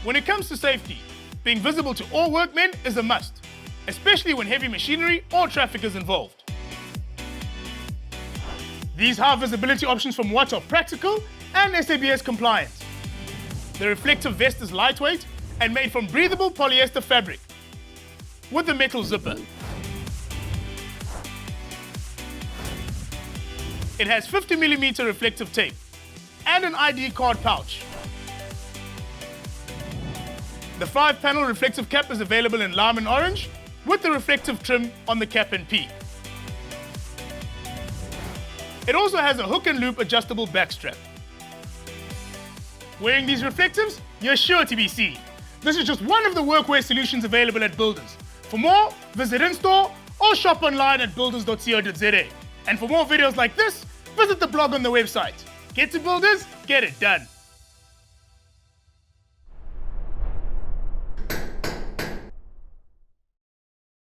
When it comes to safety, being visible to all workmen is a must, especially when heavy machinery or traffic is involved. These high visibility options from Watch are practical and SABS compliant. The reflective vest is lightweight and made from breathable polyester fabric with a metal zipper. It has 50mm reflective tape and an ID card pouch. The 5-panel reflective cap is available in lime and orange with the reflective trim on the cap and peak. It also has a hook and loop adjustable back strap. Wearing these reflectives, you're sure to be seen. This is just one of the workwear solutions available at Builders. For more, visit in-store or shop online at builders.co.za. And for more videos like this, visit the blog on the website. Get to Builders, get it done.